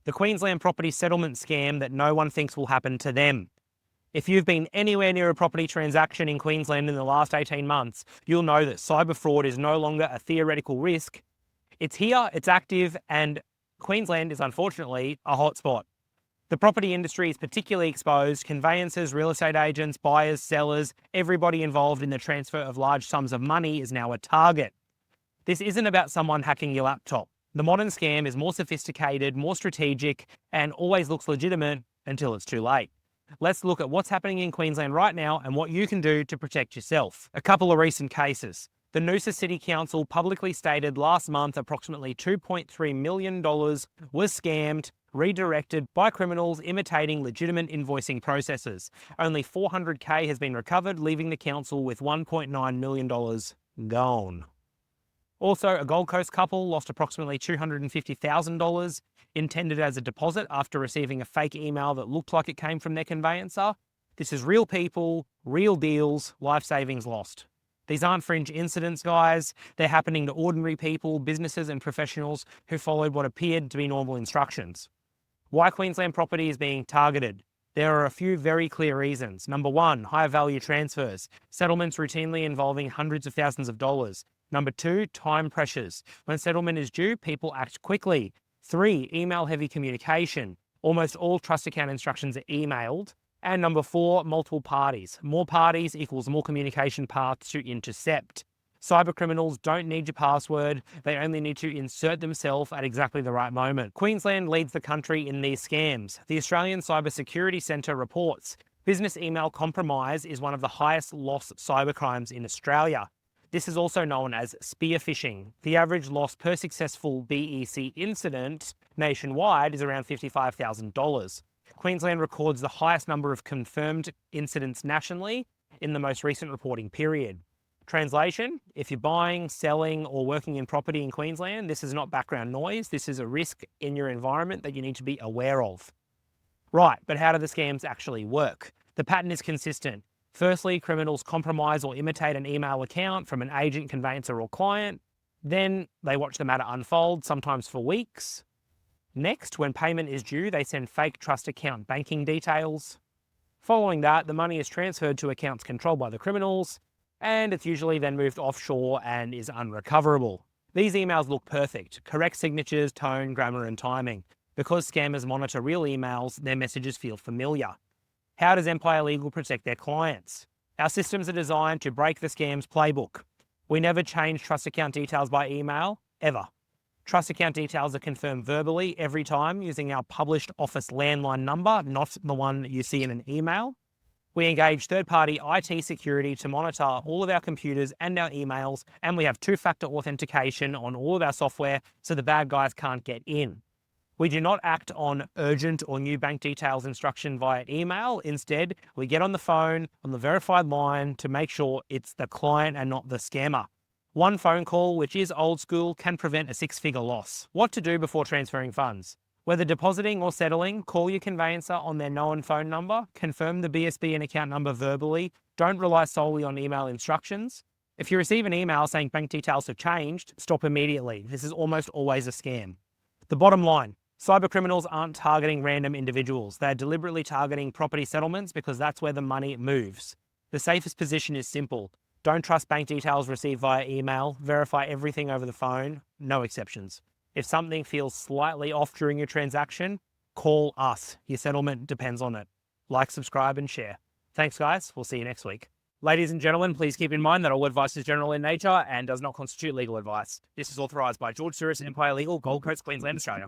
the Queensland property settlement scam that no one thinks will happen to them. If you've been anywhere near a property transaction in Queensland in the last 18 months, you'll know that cyber fraud is no longer a theoretical risk. It's here, it's active, and Queensland is unfortunately a hotspot. The property industry is particularly exposed. Conveyancers, real estate agents, buyers, sellers, everybody involved in the transfer of large sums of money is now a target. This isn't about someone hacking your laptop. The modern scam is more sophisticated, more strategic, and always looks legitimate until it's too late. Let's look at what's happening in Queensland right now and what you can do to protect yourself. A couple of recent cases. The Noosa City Council publicly stated last month approximately $2.3 million was scammed, redirected by criminals imitating legitimate invoicing processes. Only $400K has been recovered, leaving the council with $1.9 million gone. Also, a Gold Coast couple lost approximately $250,000 intended as a deposit after receiving a fake email that looked like it came from their conveyancer. This is real people, real deals, life savings lost. These aren't fringe incidents, guys. They're happening to ordinary people, businesses and professionals who followed what appeared to be normal instructions. Why Queensland property is being targeted? There are a few very clear reasons. Number one, high value transfers. Settlements routinely involving hundreds of thousands of dollars. Number two, time pressures. When settlement is due, people act quickly. 3, email-heavy communication. Almost all trust account instructions are emailed. And number 4, multiple parties. More parties equals more communication paths to intercept. Cybercriminals don't need your password. They only need to insert themselves at exactly the right moment. Queensland leads the country in these scams. The Australian Cybersecurity Centre reports business email compromise is one of the highest loss cybercrimes in Australia. This is also known as spear phishing. The average loss per successful BEC incident nationwide is around $55,000. Queensland records the highest number of confirmed incidents nationally in the most recent reporting period. Translation, if you're buying, selling, or working in property in Queensland, this is not background noise. This is a risk in your environment that you need to be aware of. Right, but how do the scams actually work? The pattern is consistent. Firstly, criminals compromise or imitate an email account from an agent, conveyancer, or client. Then they watch the matter unfold, sometimes for weeks. Next, when payment is due, they send fake trust account banking details. Following that, the money is transferred to accounts controlled by the criminals, and it's usually then moved offshore and is unrecoverable. These emails look perfect. Correct signatures, tone, grammar, and timing. Because scammers monitor real emails, their messages feel familiar. How does Empire Legal protect their clients? Our systems are designed to break the scam's playbook. We never change trust account details by email, ever. Trust account details are confirmed verbally every time using our published office landline number, not the one you see in an email. We engage third-party IT security to monitor all of our computers and our emails, and we have two-factor authentication on all of our software so the bad guys can't get in. We do not act on urgent or new bank details instruction via email. Instead, we get on the phone on the verified line to make sure it's the client and not the scammer. One phone call, which is old school, can prevent a 6-figure loss. What to do before transferring funds? Whether depositing or settling, call your conveyancer on their known phone number, confirm the BSB and account number verbally, don't rely solely on email instructions. If you receive an email saying bank details have changed, stop immediately. This is almost always a scam. The bottom line, cybercriminals aren't targeting random individuals. They're deliberately targeting property settlements because that's where the money moves. The safest position is simple. Don't trust bank details received via email. Verify everything over the phone. No exceptions. If something feels slightly off during your transaction, call us. Your settlement depends on it. Like, subscribe, and share. Thanks, guys. We'll see you next week. Ladies and gentlemen, please keep in mind that all advice is general in nature and does not constitute legal advice. This is authorised by George Souris, Empire Legal, Gold Coast, Queensland, Australia.